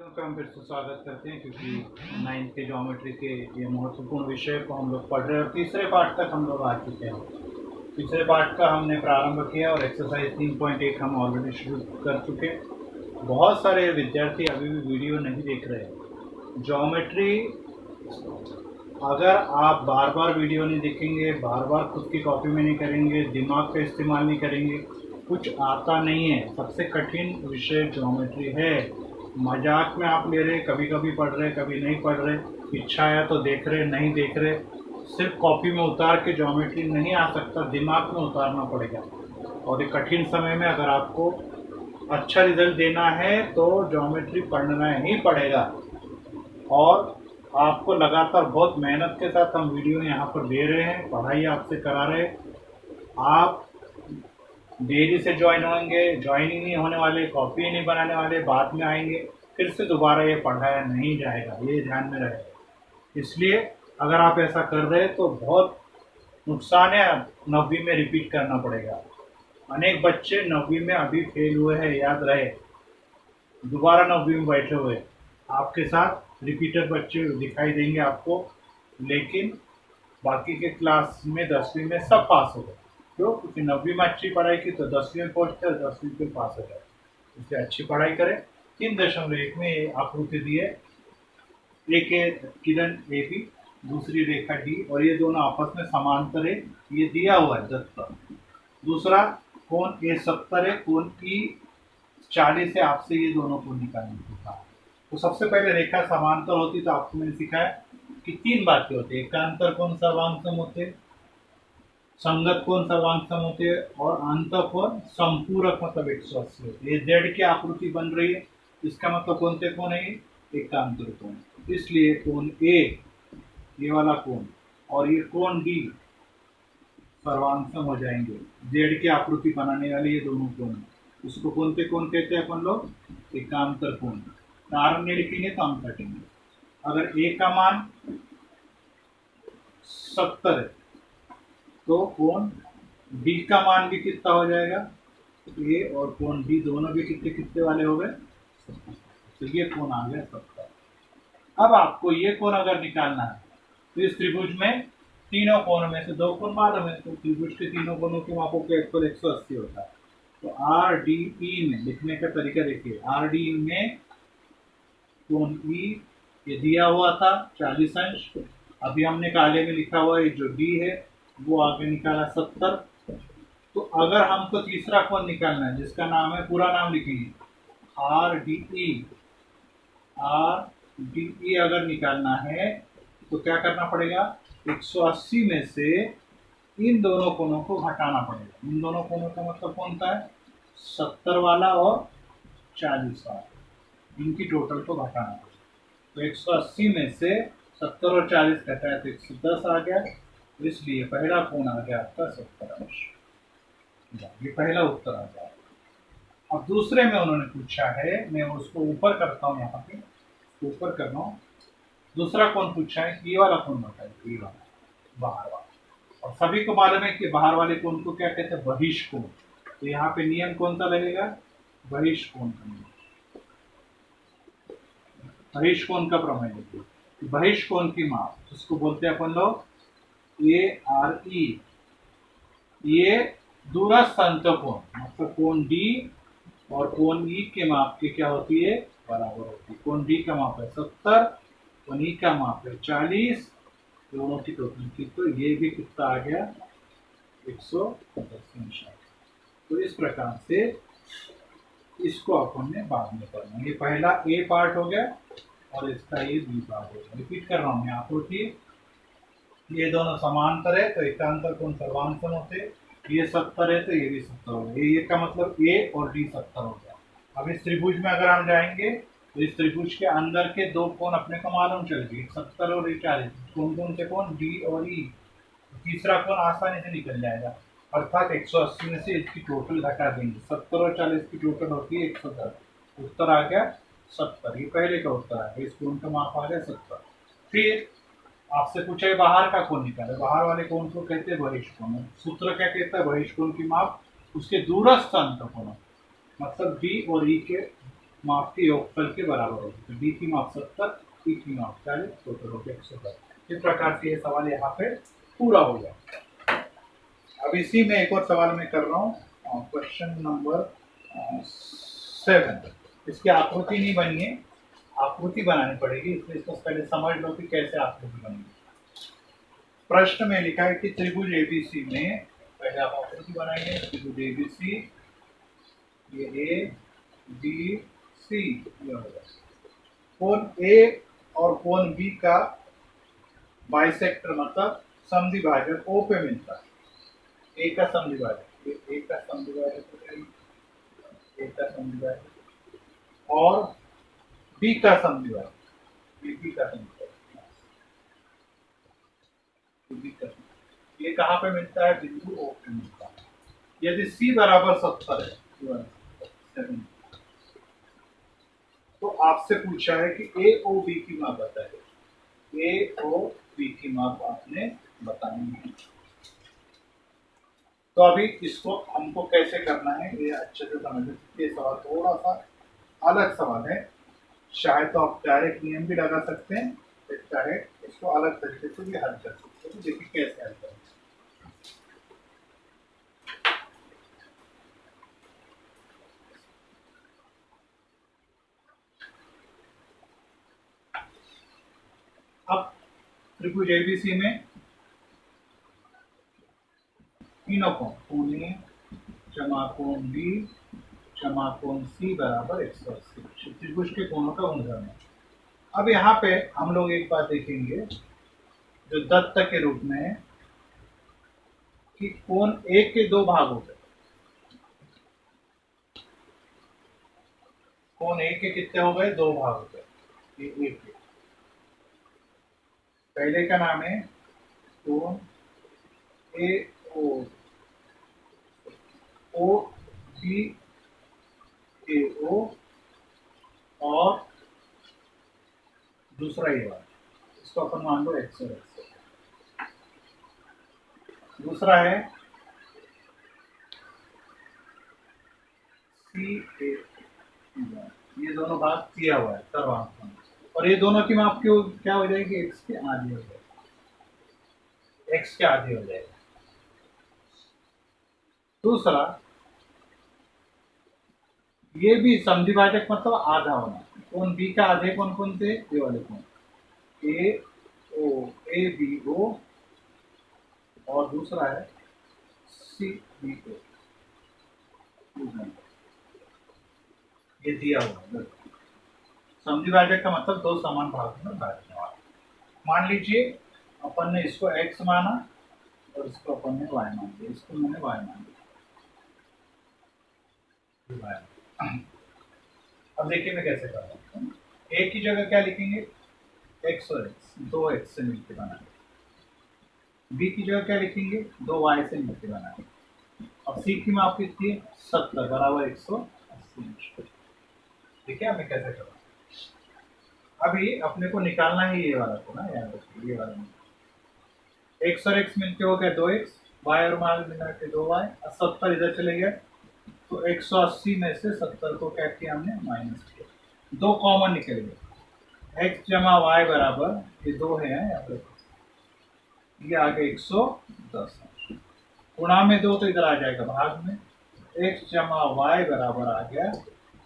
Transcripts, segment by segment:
का हम फिर से स्वागत करते हैं क्योंकि नाइन्थ के ज्योमेट्री के ये महत्वपूर्ण विषय को हम लोग पढ़ रहे हैं और तीसरे पार्ट तक हम लोग आ चुके हैं। तीसरे पार्ट का हमने प्रारंभ किया और एक्सरसाइज 3.1 हम ऑलरेडी शुरू कर चुके हैं। बहुत सारे विद्यार्थी अभी भी वीडियो नहीं देख रहे हैं। ज्योमेट्री अगर आप बार बार वीडियो नहीं देखेंगे, बार बार खुद की कॉपी में नहीं करेंगे, दिमाग का इस्तेमाल नहीं करेंगे, कुछ आता नहीं है। सबसे कठिन विषय ज्योमेट्री है। मजाक में आप ले रहे, कभी कभी पढ़ रहे, कभी नहीं पढ़ रहे, इच्छा है तो देख रहे, नहीं देख रहे। सिर्फ कॉपी में उतार के ज्योमेट्री नहीं आ सकता, दिमाग में उतारना पड़ेगा। और एक कठिन समय में अगर आपको अच्छा रिजल्ट देना है तो ज्योमेट्री पढ़ना ही पड़ेगा। और आपको लगातार बहुत मेहनत के साथ हम वीडियो यहाँ पर दे रहे हैं, पढ़ाई आपसे करा रहे हैं। आप देरी से ज्वाइन होंगे, ज्वाइनिंग नहीं होने वाले, कॉपी नहीं बनाने वाले, बाद में आएंगे, फिर से दोबारा ये पढ़ाया नहीं जाएगा, ये ध्यान में रहे। इसलिए अगर आप ऐसा कर रहे हैं तो बहुत नुकसान है। 9वीं में रिपीट करना पड़ेगा। अनेक बच्चे 9वीं में अभी फेल हुए हैं, याद रहे, दोबारा 9वीं में बैठे हुए। आपके साथ रिपीटर बच्चे दिखाई देंगे आपको, लेकिन बाकी के क्लास में 10वीं में सब पास हो गए। क्यों? क्योंकि 9वीं में अच्छी पढ़ाई की तो 10वीं में पहुँचते और 10वीं पे पास हो जाए। इसलिए अच्छी पढ़ाई करें। 3.1 में ये आकृति दी है, एक है किरण ए बी, दूसरी रेखा डी, और ये दोनों आपस में समांतर है, ये दिया हुआ है दत्ता। दूसरा कोण ए 70 है, कोण ई 40 है। आपसे ये दोनों कोण निकालने को कहा। तो सबसे पहले रेखा समांतर होती तो आपको मैंने सिखाया कि 3 बातें होती है। एकांतर कोण सर्वांग सम होते, संगत कोण सर्वांग सम होते और अंतर कोण संपूरक मतलब 180 होते। ये जेड की आकृति बन रही है, इसका मतलब कौन से कोण है? एकांतर कोण। इसलिए कोण ए, ये वाला कोण, और ये कोण डी सर्वांग सम हो जाएंगे। जेड की आकृति बनाने वाले ये दोनों कोण, इसको कौन से कोण कहते हैं अपन लोग? एकांतर कोण। कारण नहीं लिखेंगे तो हम काटेंगे। अगर ए का मान 70 है तो कोण डी का मान भी कितना हो जाएगा? ए और कोण डी दोनों भी कितने कितने वाले हो गए? तो ये कोण आ गया 70। अब आपको ये कोण अगर निकालना है तो इस त्रिभुज में तीनों कोणों में से 2 कोण मालूम है, तो त्रिभुज के तीनों कोणों के मापों के 180 होता है। तो आर डी ई में लिखने का तरीका देखिए। आर डी में कोण ई ये दिया हुआ था 40 अंश, अभी हमने काले में लिखा हुआ है जो डी है वो आगे निकाला 70। तो अगर हमको तीसरा कोण निकालना है जिसका नाम है, पूरा नाम लिखेंगे, R D E. R D E अगर निकालना है तो क्या करना पड़ेगा? 180 में से इन दोनों कोणों को घटाना पड़ेगा। इन दोनों कोणों का मतलब कौन सा है? 70 वाला और 40 वाला, इनकी टोटल को घटाना पड़ेगा। तो 180 में से 70 और 40 घटाया तो 110 आ गया। इसलिए पहला कोण आ गया आपका 70 अंश। ये पहला उत्तर आ गया। अब दूसरे में उन्होंने पूछा है, मैं उसको ऊपर करता हूँ, यहाँ पे ऊपर कर रहा हूँ। दूसरा कोण पूछा है, ये वाला कोण बताइए, ये वाला बाहर वाला। और सभी को मालूम है कि बाहर वाले कोण को क्या कहते हैं? बहिष्कोण। तो यहाँ पे नियम कौन सा लगेगा? बहिष्कोण का नियम। बहिष्कोण का प्रमेय देखिए। बहिष्कोण की माप जिसको बोलते हैं अपन लोग ए आर ई, ये दूरस्थ अंतःकोण मतलब कोण डी और कोण ई के माप की क्या होती है? बराबर होती है। कोण डी का माप है 70, कोण ई का माप है 40, दोनों की टोटल की, तो ये भी कितना आ गया? 110 अंश। तो इस प्रकार से इसको अपन ने बाद में करना। ये पहला ए पार्ट हो गया और इसका ये बी पार्ट हो गया। रिपीट कर रहा हूँ मैं आकृति। ये दोनों समांतर है तो एकांतर कोण सर्वांग सम होते। ये 70 है तो ये भी 70 हो गया। ये का मतलब ए और डी 70 हो गया। अब इस त्रिभुज में अगर हम जाएंगे तो इस त्रिभुज के अंदर के 2 कोण अपने को मालूम चल गए, 70 और 40। कौन से कोण? डी और ई। तीसरा कोण आसानी से निकल जाएगा, अर्थात 180 में से इसकी टोटल घटा देंगे। 70 और 40 की टोटल होती है 110। उत्तर आ गया 70। ये पहले का उत्तर आ गया। इस कोण का माप आ गया 70। फिर आपसे पूछा है बाहर का कोण निकाले। बाहर वाले कोण को कहते हैं बहिष्कोण। सूत्र क्या कहता है? बहिष्कोण की माप उसके दूरस्थ अंतःकोण मतलब डी और ई के माप के योगफल के बराबर होगी। तो डी की माप 70, ई की माप 40, टोटल हो गया 110। इस प्रकार से ये सवाल यहाँ पे पूरा हो गया। अब इसी में एक और सवाल मैं कर रहा हूँ, क्वेश्चन नंबर 7। इसकी आकृति नहीं बनी है, आकृति बनानी पड़ेगी, इसलिए इसको पहले समझ लो कि कैसे आकृति बनेगी। प्रश्न में लिखा है कि त्रिभुज एबीसी में, पहले आप आकृति बनाएंगे, त्रिभुज एबीसी, ये ए बी सी, कोण ए और कोण बी का बाइसेक्टर मतलब समद्विभाजक ओ पे मिलता है। ए का समद्विभाजक, ए का समद्विभाजक, ए का समद्विभाजक और बी का समद्विभाजक, बी का समद्विभाजक, ये कहाँ पे मिलता है? बिंदु ओ पे मिलता है। यदि सी बराबर 70 है, तो आपसे पूछा है कि ए ओ बी की माप बताइए। ए ओ बी की माप आपने बतानी है। तो अभी इसको हमको कैसे करना है ये अच्छे से समझ लीजिए। ये सवाल थोड़ा सा अलग सवाल है, शायद तो आप डायरेक्ट नियम भी लगा सकते हैं, चाहे इसको अलग तरीके से भी हल कर सकते हैं। तो देखिए कैसे हल करें। अब त्रिभुज एबीसी में तीनों कोण ए जमा कोण बी जमा कोण सी बराबर 180, त्रिभुज के कोणों का गुणधर्म है। अब यहाँ पे हम लोग एक बात देखेंगे जो दत्त के रूप में है कि कोण ए के दो भाग हो गए। कोण ए के कितने हो गए? दो भाग हो गए। ये एक पहले का नाम है कोण ए ओ, ओ बी ए ओ, और दूसरा ये वाला, इसको अपन मान लो एक्स और एक्स। दूसरा है सी ए, ये दोनों भाग किया हुआ है सर्वांक, और ये दोनों की माप क्यों क्या हो जाएगी? एक्स के आधी हो जाएगी, एक्स के आधी हो जाएगी। दूसरा ये भी समद्विभाजक मतलब आधा होना। कोण बी का आधे कौन कौन थे? ये वाले कोण ए ओ, ए बी ओ, और दूसरा है सी बी ओ। ये दिया हुआ है। समद्विभाजक का मतलब दो समान भागों में बांटने वाला। मान लीजिए अपन ने इसको x माना और इसको अपन ने y मान लिया, इसको मैंने y मान लिया। अब देखिए मैं कैसे कर रहा हूँ। a की जगह क्या लिखेंगे? x और x, दो x से मिलकर बनाए। b की जगह क्या लिखेंगे? दो y से मिलकर बनाए। अब c की माप कितनी है? 70 बराबर 180। देखिए मैं कैसे कर रहा हूँ। अभी अपने को निकालना है ये वाला को ना, याद रखिए ये वाला x और x मिलके हो गया 2x, y और y मिला के 2y, 70 इधर चले गए, तो 180 में से 70 को क्या किया हमने? माइनस किया, दो कॉमन निकल गए। x जमा वाई बराबर, ये दो है यहाँ पे, ये आ गया 110, गुणा में दो तो इधर आ जाएगा भाग में, x जमा वाई बराबर आ गया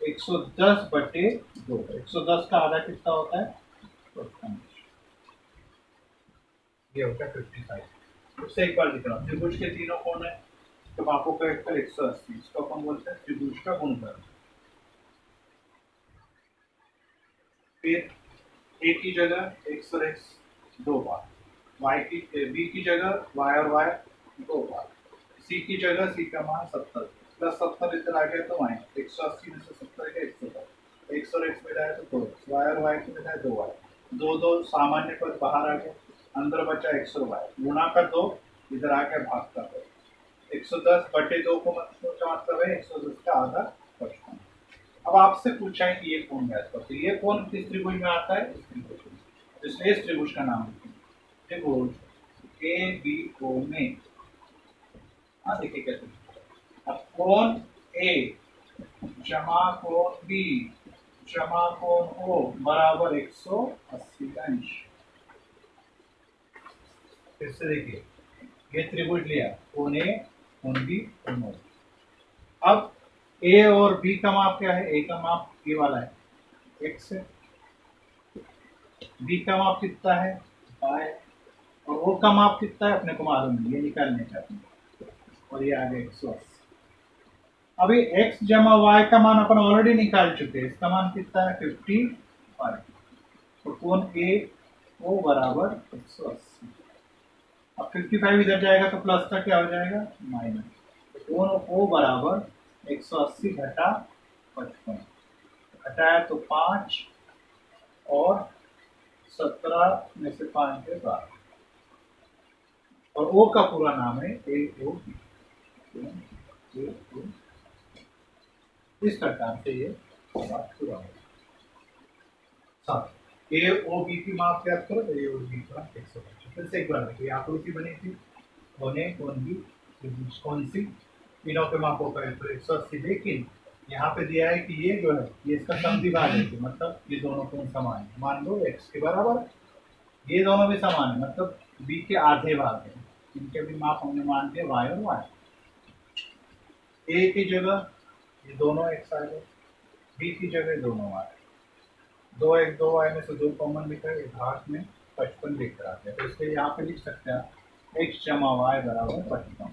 110 बटे 2। 110 का आधा कितना होता है? ये होता है 55। उससे एक बार लिख रहा हूँ, त्रिभुज के तीनों कोण है तो मापों का वेक्टर 180, इसको अपन बोलते हैं त्रिभुज का गुणधर्म। फिर ए की जगह x और x दो बार, y की b की जगह y और y दो बार, c की जगह c का मान 70 प्लस 70 इधर आ गया तो माइनस 180 में से 70 का 110, x और x मिला है तो 2x, y और y को मिला है 2y, दो दो सामान्य पद बाहर आ गए, अंदर बचा x और y, गुणा का 2 इधर आ गया भाग का 2, 110 बटे 2 को मतलब है 110 का आधा 55। अब आपसे पूछा है कि ये कोण ज्ञात करो, तो ये कोण किस त्रिभुज में आता है? इस त्रिभुज में। इसलिए इस त्रिभुज का नाम त्रिभुज ए बी ओ में। हाँ देखिए कैसे, अब कोण ए जमा कोण बी जमा कोण ओ बराबर 180 अंश। फिर से देखिए, ये त्रिभुज लिया, कोण ए, कोण बी, कोण ओ। अब ए और बी का माप क्या है? ए का माप ये वाला है, x है। बी का माप कितना है? y। और ओ का माप कितना है? अपने को मालूम है, ये निकालने का। और ये आ गया 180। अभी x जमा y का मान अपन ऑलरेडी निकाल चुके हैं। इसका मान कितना है? 55। तो कोण ए ओ बराबर 180। अब 55 इधर जाएगा तो प्लस का क्या हो जाएगा? माइनस। कोण ओ बराबर 180 घटा 55। घटाया तो 5 और 17 में से 5 है 12। और ओ का पूरा नाम है ए ओ बी। इस प्रकार से ये बात पूरा होगा। ए ओ बी की माप याद करो, ए ओ बी का 150। फिर से एक बार देखिए, आकृति बनी थी, कोण ए कोण बी त्रिभुज कौन सी, तीनों के मापों का तो 180। लेकिन यहाँ पे दिया है कि ये जो है ये इसका समद्विभाजक है, मतलब ये दोनों कोण समान है। मान लो x के बराबर, ये दोनों भी समान है, मतलब b के आधे भाग है। इनके भी माप हमने मान दिए y और y। a की जगह ये दोनों x आ गए, b की जगह दोनों y। 2x 2y में से 2 कॉमन लिखा है, भाग में 55 लिख रहा है, तो इसलिए यहाँ पे लिख सकते हैं x जमा y बराबर 55।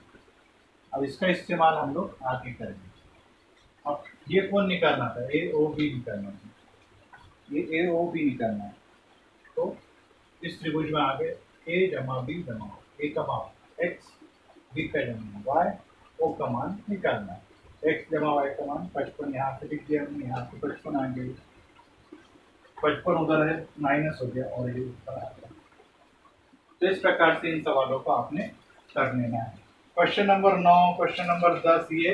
अब इसका इस्तेमाल हम लोग आगे करेंगे। अब ये कौन निकालना था? ए ओ बी निकालना था, ये ए ओ बी निकालना है। तो इस त्रिभुज में आगे ए जमा बी जमा ए का मान x, बी का जमा y, ओ का मान निकालना है। x जमा y का मान 55 यहाँ से लिख दिया हमने, यहाँ से 55 आ गई, 55 उधर है, माइनस हो गया और ये ऊपर आ गया। तो इस प्रकार से इन सवालों को आपने कर लेना है। क्वेश्चन नंबर 9, क्वेश्चन नंबर 10 ये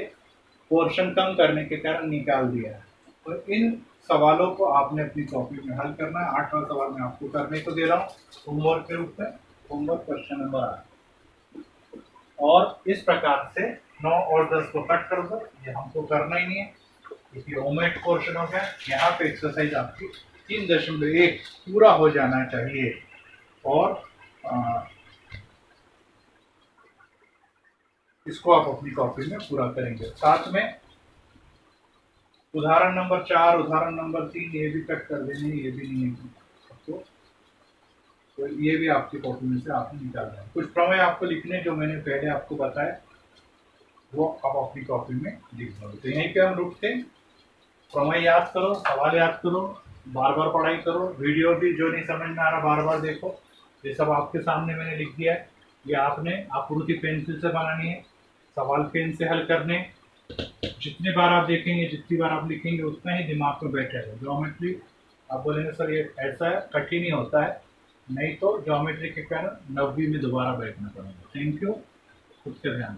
पोर्शन कम करने के कारण निकाल दिया है। तो इन सवालों को आपने अपनी कॉपी में हल करना है। 8वां सवाल मैं आपको करने को दे रहा हूँ होमवर्क के रूप में, होमवर्क क्वेश्चन नंबर 8। और इस प्रकार से 9 और 10 को कट कर दो, ये हमको करना ही नहीं है क्योंकि ओमेट पोर्शन हो गया। यहाँ पे एक्सरसाइज आपकी 3.1 पूरा हो जाना चाहिए। और इसको आप अपनी कॉपी में पूरा करेंगे। साथ में उदाहरण नंबर 4, उदाहरण नंबर 3 ये भी कट कर देंगे, ये भी नहीं है तो ये भी आपकी कॉपी में से आपने निकालना है। कुछ प्रमेय आपको लिखने जो मैंने पहले आपको बताया वो आप अपनी कॉपी में लिख दो। तो यहीं पे हम रुकते हैं। प्रमेय याद करो, सवाल याद करो, बार बार पढ़ाई करो, वीडियो भी जो नहीं समझ में आ रहा बार बार देखो। ये सब आपके सामने मैंने लिख दिया है, ये आपने आकृति पेंसिल से बनानी है, सवाल पेन से हल करने। जितने बार आप देखेंगे, जितनी बार आप लिखेंगे उतना ही दिमाग में बैठेगा। ज्योमेट्री आप बोलेंगे सर ये ऐसा है, कठिन ही होता है, नहीं तो ज्योमेट्री के कारण 9वीं में दोबारा बैठना पड़ेगा। थैंक यू, खुद का ध्यान।